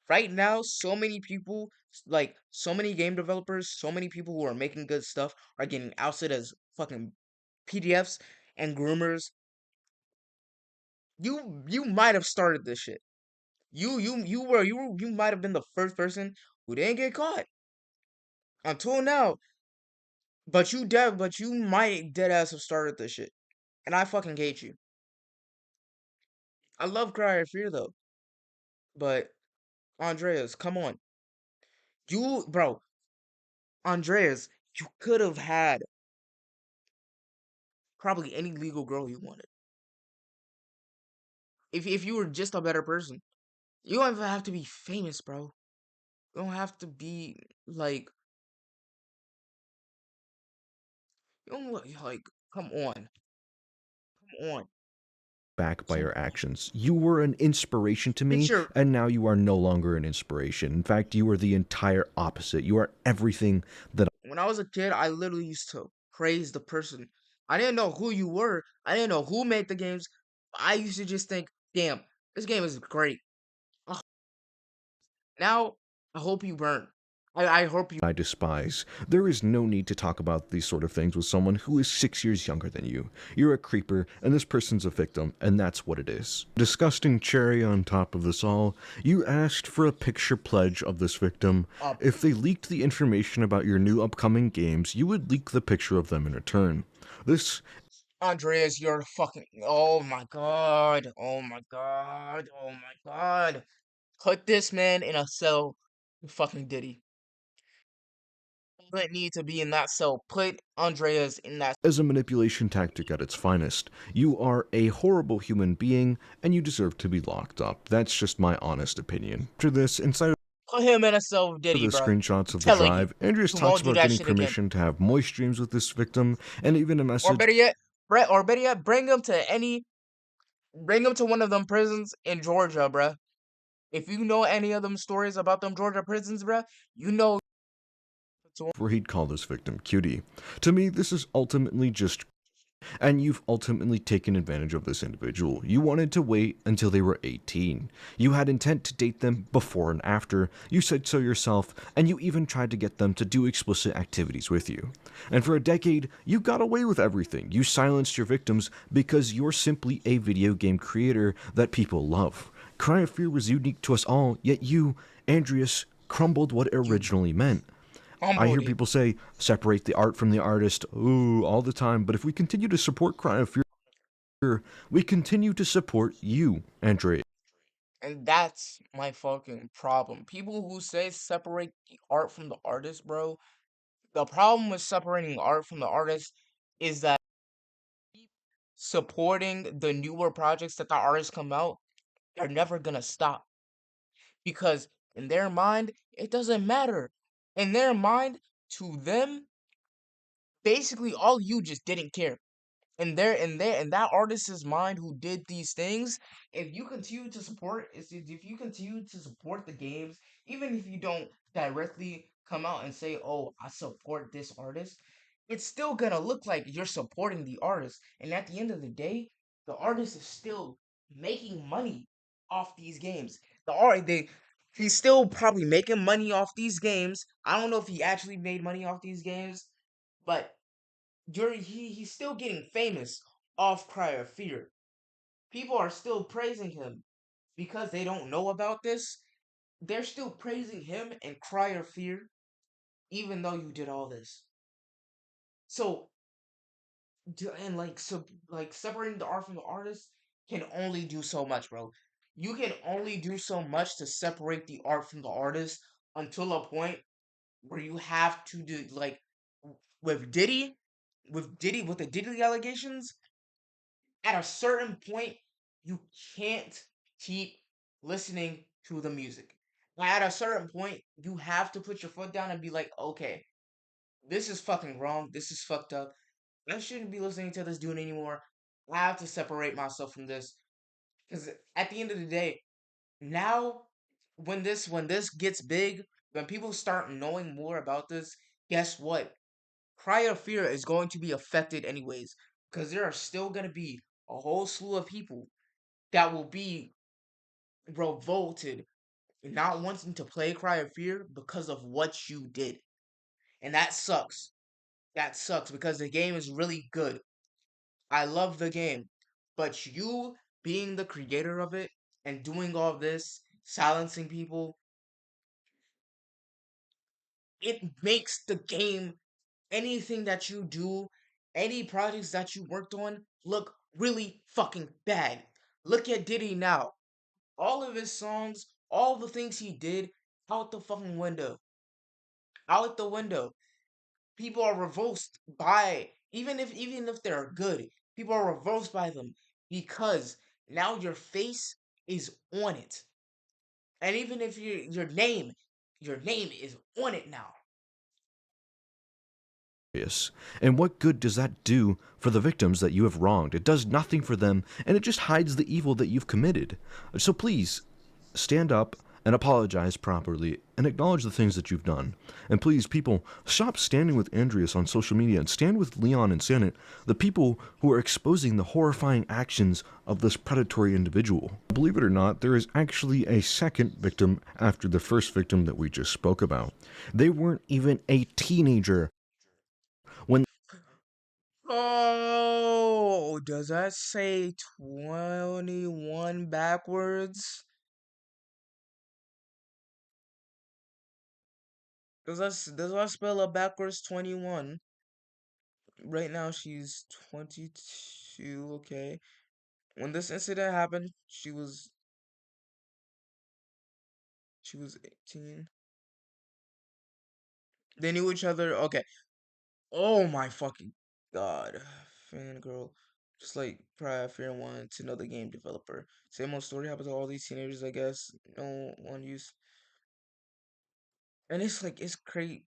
Right now, so many people, like so many game developers, so many people who are making good stuff are getting ousted as fucking PDFs and groomers. You might have started this shit. You might have been the first person who didn't get caught until now. But you might dead ass have started this shit. And I fucking hate you. I love Cry of Fear though. But Andreas, come on. Bro, Andreas, you could have had probably any legal girl you wanted. If you were just a better person. You don't even have to be famous, bro. You don't have to be like you don't like come on. Come on. back by So your actions. You were an inspiration to me, picture and now you are no longer an inspiration. In fact, you are the entire opposite. You are everything that when I was a kid, I literally used to praise the person. I didn't know who you were. I didn't know who made the games. I used to just think, damn, this game is great. Ugh. Now, I hope you burn. I hope you. I despise. There is no need to talk about these sort of things with someone who is 6 years younger than you. You're a creeper, and this person's a victim, and that's what it is. Disgusting cherry on top of this all, you asked for a picture pledge of this victim. Up. If they leaked the information about your new upcoming games, you would leak the picture of them in return. This Andreas, you're fucking. Oh my god. Oh my god. Oh my god. Put this man in a cell. You fucking Diddy. Doesn't need to be in that cell. Put Andreas in that. is a manipulation tactic at its finest. You are a horrible human being, and you deserve to be locked up. That's just my honest opinion. After this, inside Put him in a cell with the Diddy, bro. screenshots I'm of the telling you. drive, Andreas You talks won't do about that getting shit again. permission to have moist dreams with this victim, and even a Or message better yet, bring him to one of them prisons in Georgia, bruh. If you know any of them stories about them Georgia prisons, bruh, you know. where he'd call this victim cutie. To me, this is ultimately just and you've ultimately taken advantage of this individual. You wanted to wait until they were 18. You had intent to date them before and after. You said so yourself, and you even tried to get them to do explicit activities with you. And for a decade, you got away with everything. You silenced your victims because you're simply a video game creator that people love. Cry of Fear was unique to us all, yet you, Andreas, crumbled what it You originally meant. I hear humbled it. people say, separate the art from the artist, ooh, all the time, but if we continue to support Cry of Fear, we continue to support you, Andrea. And that's my fucking problem. People who say separate the art from the artist, bro. The problem with separating art from the artist is that supporting the newer projects that the artists come out, they're never gonna stop. Because in their mind, it doesn't matter. In their mind, to them, basically all you just didn't care. In that artist's mind who did these things, if you continue to support the games, even if you don't directly come out and say, oh, I support this artist, it's still gonna look like you're supporting the artist. And at the end of the day, the artist is still making money off these games. The art they He's still probably making money off these games. I don't know if he actually made money off these games, but he's still getting famous off Cry of Fear. People are still praising him because they don't know about this. They're still praising him and Cry of Fear, even though you did all this. So, and like separating the art from the artist can only do so much, bro. You can only do so much to separate the art from the artist until a point where you have to do like with Diddy, with the Diddy allegations. At a certain point, you can't keep listening to the music. At a certain point, you have to put your foot down and be like, okay, this is fucking wrong. This is fucked up. I shouldn't be listening to this dude anymore. I have to separate myself from this. Because at the end of the day, now when this gets big, when people start knowing more about this, guess what? Cry of Fear is going to be affected anyways, because there are still going to be a whole slew of people that will be revolted, not wanting to play Cry of Fear because of what you did. And that sucks. That sucks because the game is really good. I love the game. But you being the creator of it and doing all this, silencing people, it makes the game, anything that you do, any projects that you worked on, look really fucking bad. Look at Diddy now. All of his songs, all the things he did, out the fucking window. Out the window. People are revolted by, even if they're good, people are revolted by them because now your face is on it. And even if your name is on it now. And what good does that do for the victims that you have wronged? It does nothing for them, and it just hides the evil that you've committed. So please, stand up and apologize properly and acknowledge the things that you've done. And please, people, stop standing with Andreas on social media and stand with Leon and Senate, the people who are exposing the horrifying actions of this predatory individual. Believe it or not, there is actually a second victim after the first victim that we just spoke about. They weren't even a teenager when Oh, does that say 21 backwards? Does that spell a backwards 21? Right now she's 22, okay. When this incident happened, she was 18. They knew each other. Okay. Oh my fucking god. Fangirl. Just like Prior Fear wanted to know the game developer. Same old story happens to all these teenagers, I guess. No one used. And it's like, it's crazy.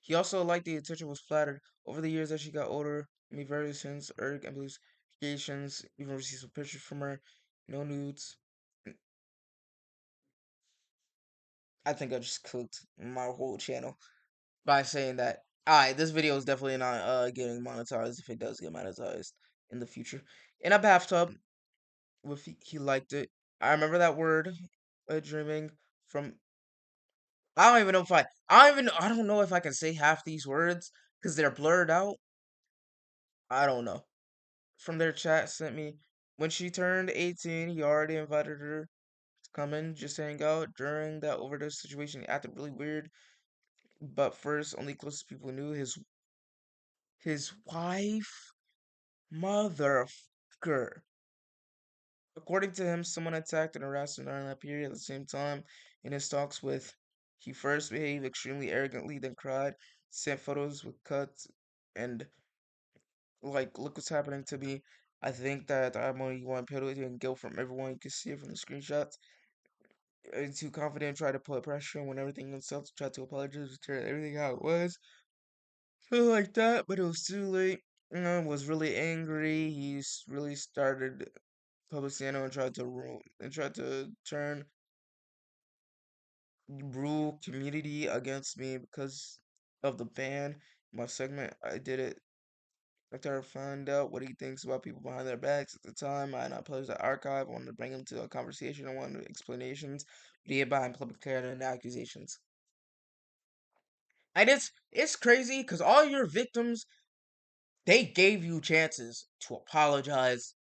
He also liked the attention, was flattered. Over the years as she got older, made various hints, Eric and Blue's creations, even received some pictures from her. No nudes. I think I just cooked my whole channel by saying that. Alright, this video is definitely not getting monetized if it does get monetized in the future. In a bathtub, with he liked it. I remember that word, dreaming from. I don't know if I can say half these words because they're blurred out. I don't know. From their chat sent me when she turned 18, he already invited her to come in just to hang out. During that overdose situation, he acted really weird. But first, only closest people knew his wife, motherfucker. According to him, someone attacked and harassed him during that period. At the same time, in his talks with, he first behaved extremely arrogantly, then cried, sent photos with cuts, and like, look what's happening to me. I think that I'm only one penalty and guilt from everyone. You can see it from the screenshots. Too confident, tried to put pressure on when everything himself, tried to apologize, turn everything how it was. Feel like that, but it was too late. Was really angry. Really started public scandal and tried to turn rural community against me because of the ban. My segment, I did it after I found out what he thinks about people behind their backs. At the time, I had not published the archive. I wanted to bring him to a conversation. I wanted explanations, but he hid behind public care and accusations. And it's crazy because all your victims, they gave you chances to apologize.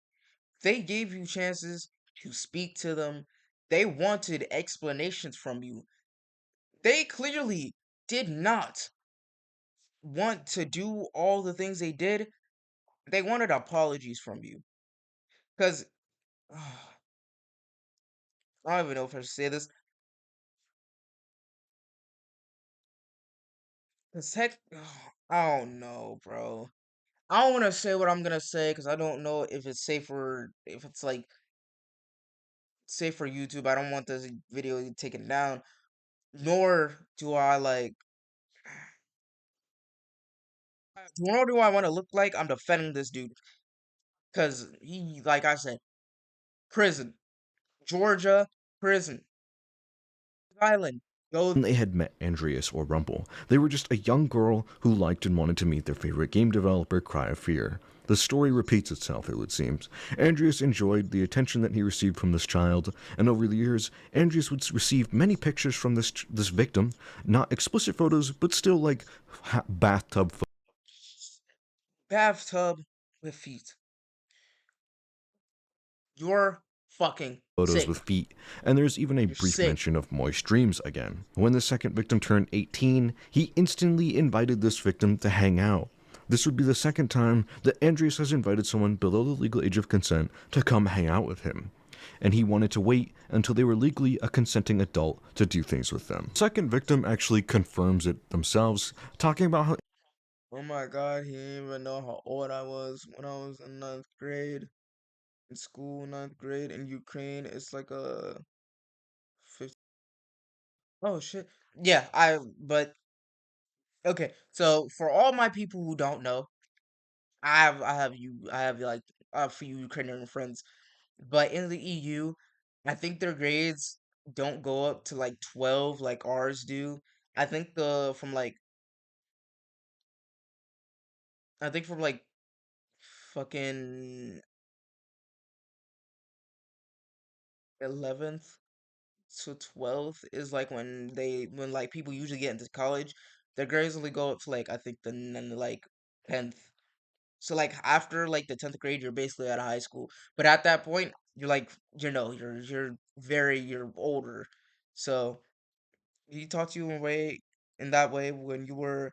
They gave you chances to speak to them. They wanted explanations from you. They clearly did not want to do all the things they did. They wanted apologies from you. Because, I don't even know if I should say this. Cause heck, I don't know, bro. I don't want to say what I'm gonna say because I don't know if it's safer, if it's like safe for YouTube. I don't want this video taken down. Nor do I like. Nor do I want to look like I'm defending this dude because he, like I said, prison, Georgia prison. Island. Go. They had met Andreas or Rumple. They were just a young girl who liked and wanted to meet their favorite game developer, Cry of Fear. The story repeats itself, it would seem. Andreas enjoyed the attention that he received from this child, and over the years, Andreas would receive many pictures from this victim, not explicit photos, but still like bathtub Bathtub with feet. You're fucking photos sick. with feet, and there's even a You're brief sick. mention of moist dreams again. When the second victim turned 18, he instantly invited this victim to hang out. This would be the second time that Andreas has invited someone below the legal age of consent to come hang out with him, and he wanted to wait until they were legally a consenting adult to do things with them. Second victim actually confirms it themselves, talking about how Oh my god, he didn't even know how old I was when I was in 9th grade. In school, 9th grade in Ukraine, it's like a 50. Oh shit. Yeah, but okay. So for all my people who don't know, I have like a few Ukrainian friends, but in the EU, I think their grades don't go up to like 12 like ours do. I think the from like I think from like fucking 11th to 12th is like when like people usually get into college, their grades only go up to like I think like 10th. So like after like the 10th grade, you're basically out of high school. But at that point, you're like you're older. So he taught you in that way when you were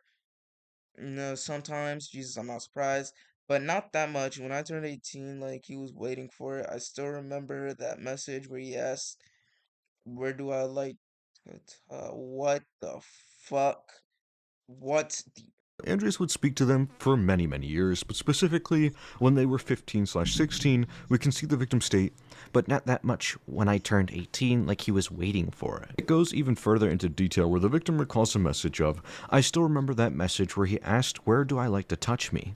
sometimes Jesus, I'm not surprised, but not that much. When I turned 18, like he was waiting for it. I still remember that message where he asked, "Where do I like it? What the fuck? What the Andreas would speak to them for many, many years, but specifically when they were 15/16, we can see the victim state, but not that much when I turned 18, like he was waiting for it. It goes even further into detail where the victim recalls a message of, I still remember that message where he asked, where do I like to touch me?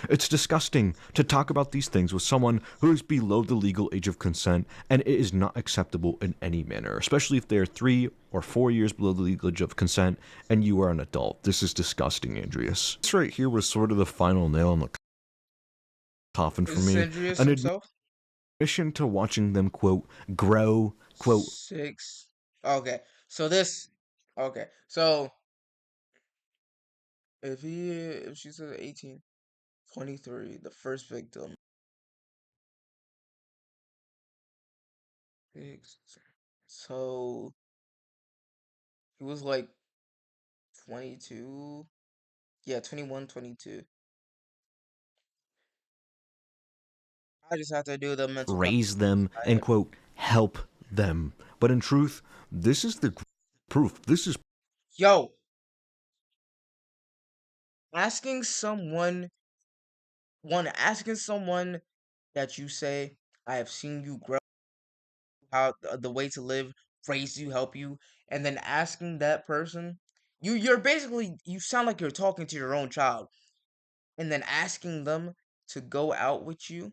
It's disgusting to talk about these things with someone who is below the legal age of consent, and it is not acceptable in any manner, especially if they are 3 or 4 years below the legal age of consent and you are an adult. This is disgusting, Andreas. This right here was sort of the final nail in the coffin for is this me. Andreas An himself? admission to watching them, quote, grow, quote, 6. Okay. So this. Okay. So if she said 18, 23, the first victim. 6. So he was like 22. Yeah, 21, 22. I just have to do the mental raise them, and, calculation. quote, help them. But in truth, this is the proof. This is Yo, asking someone asking someone that you say, I have seen you grow, how the way to live, raise you, help you, and then asking that person, you're basically you sound like you're talking to your own child, and then asking them to go out with you,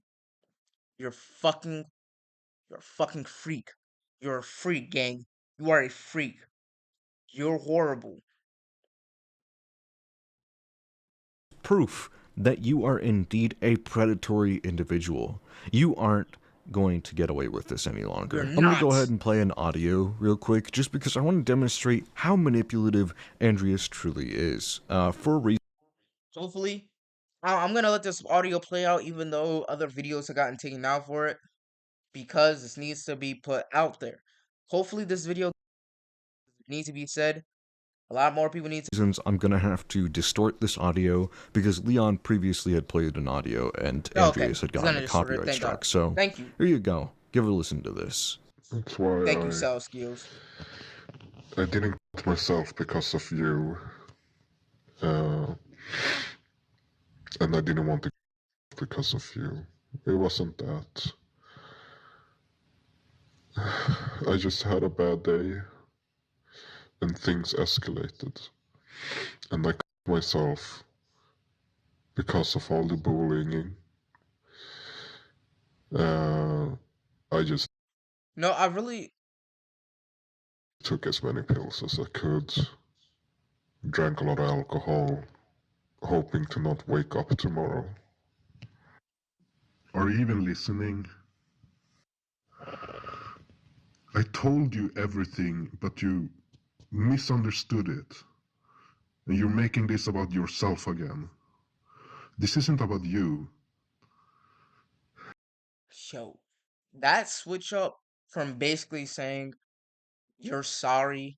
you're fucking you're a fucking freak. You're a freak, gang. You are a freak. You're horrible. proof that you are indeed a predatory individual. You aren't going to get away with this any longer. You're I'm going to go not. ahead and play an audio real quick just because I want to demonstrate how manipulative Andreas truly is. For a reason. Hopefully, I'm gonna let this audio play out, even though other videos have gotten taken out for it, because this needs to be put out there. Hopefully, this video needs to be said. A lot more people need to. Reasons I'm gonna have to distort this audio because Leon previously had played an audio and Oh, okay, Andreas had he's gotten gonna a destroy it. copyright Thank God. strike. So Thank you. here you go. Give a listen to this. That's why Thank you, Sal Skills. I didn't cut myself because of you, uh, and I didn't want to because of you. It wasn't that. I just had a bad day, and things escalated, and I cut myself because of all the bullying. I just No, I really. Took as many pills as I could, drank a lot of alcohol, hoping to not wake up tomorrow. Are you even listening? I told you everything, but you misunderstood it. And you're making this about yourself again. This isn't about you. Yo, that switch up from basically saying you're sorry,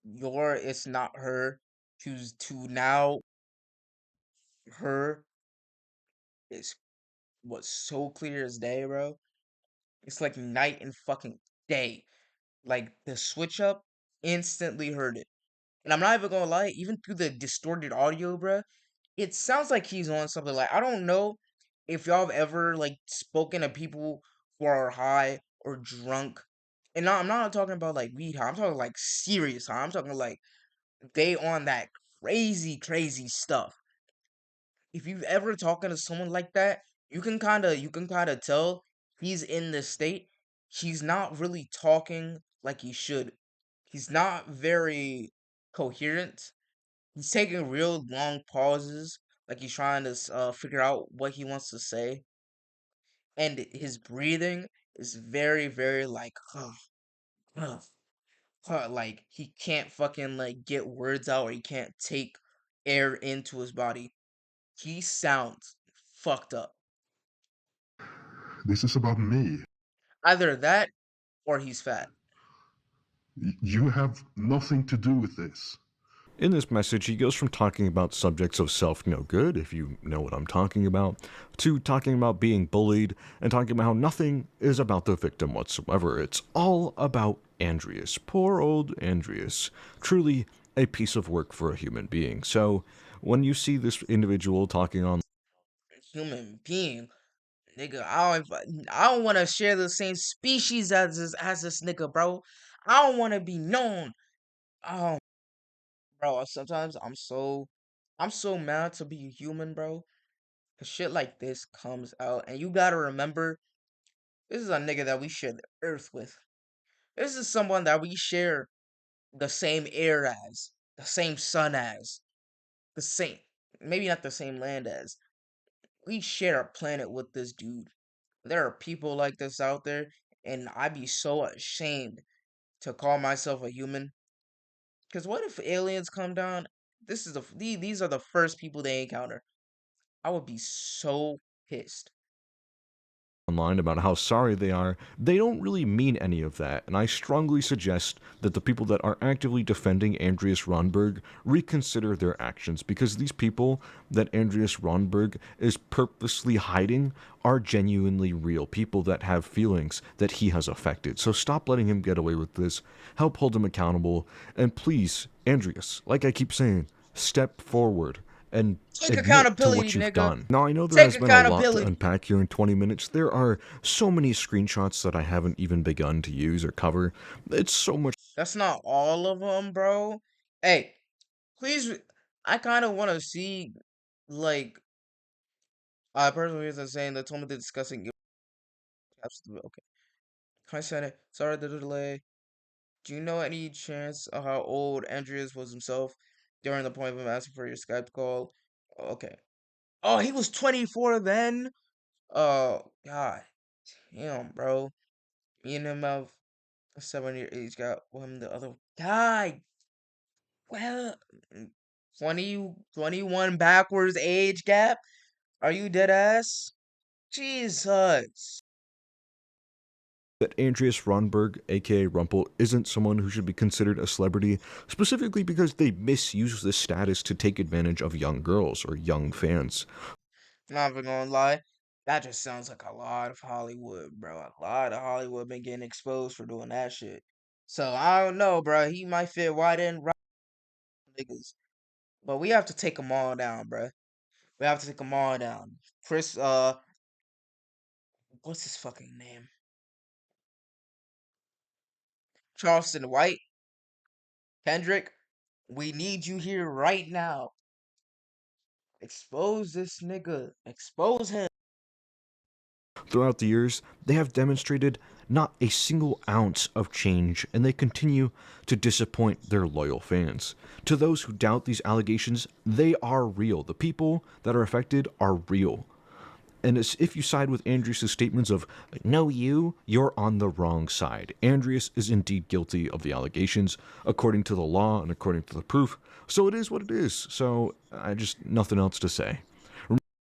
it's not her, to now her is was so clear as day, bro. It's like night and fucking day. Like the switch up instantly heard it. And I'm not even gonna lie, even through the distorted audio, bruh, it sounds like he's on something. Like, I don't know if y'all have ever like spoken to people who are high or drunk. And I'm not talking about like weed high. I'm talking like serious high. I'm talking like they on that crazy, crazy stuff. If you've ever talking to someone like that, you can kinda tell he's in this state. He's not really talking like he should. He's not very coherent. He's taking real long pauses, like he's trying to figure out what he wants to say, and his breathing is very, very like, like he can't fucking like get words out, or he can't take air into his body. He sounds fucked up. This is about me. Either that or he's fat. You have nothing to do with this. In this message, he goes from talking about subjects of self no good, if you know what I'm talking about, to talking about being bullied, and talking about how nothing is about the victim whatsoever. It's all about Andreas. Poor old Andreas. Truly a piece of work for a human being. So, when you see this individual talking on Human being, nigga. I don't want to share the same species as this nigga, bro. I don't want to be known. Oh, bro. Sometimes I'm so mad to be a human, bro. 'Cause shit like this comes out, and you gotta remember, this is a nigga that we share the earth with. This is someone that we share the same air as, the same sun as, the same, maybe not the same land as. We share a planet with this dude. There are people like this out there, and I'd be so ashamed to call myself a human. Cause what if aliens come down? These are the first people they encounter. I would be so pissed. online about how sorry they are, they don't really mean any of that, and I strongly suggest that the people that are actively defending Andreas Ronberg reconsider their actions, because these people that Andreas Ronberg is purposely hiding are genuinely real people that have feelings that he has affected. So stop letting him get away with this, help hold him accountable, and please, Andreas, like I keep saying, step forward and Take admit to accountability, what you've nigga. done. Now, I know there Take has been a lot to accountability. unpack here in 20 minutes. There are so many screenshots that I haven't even begun to use or cover. It's so much That's not all of them, bro. Hey, please. I kind of want to see, like, personally, is saying that told me they're discussing. Okay. I said it. Sorry for the delay. Do you know any chance of how old Andreas was himself during the point of him asking for your Skype call? Okay. Oh, he was 24 then? Oh, God. Damn, bro. Me and him have a 7-year age gap. Him the other. God. Well, 21 backwards age gap? Are you dead ass? Jesus. that Andreas Ronberg, aka Rumpel, isn't someone who should be considered a celebrity, specifically because they misuse this status to take advantage of young girls or young fans. Not even gonna lie. That just sounds like a lot of Hollywood, bro. A lot of Hollywood been getting exposed for doing that shit. So I don't know, bro. He might fit right in, right niggas. But we have to take them all down, bro. We have to take them all down. Chris, what's his fucking name? Charleston White, Kendrick. We need you here right now. Expose this nigga. Expose him. Throughout the years, they have demonstrated not a single ounce of change, and they continue to disappoint their loyal fans. To those who doubt these allegations, they are real. The people that are affected are real. And if you side with Andreas' statements of, no, you're on the wrong side. Andreas is indeed guilty of the allegations, according to the law and according to the proof. So it is what it is. So nothing else to say.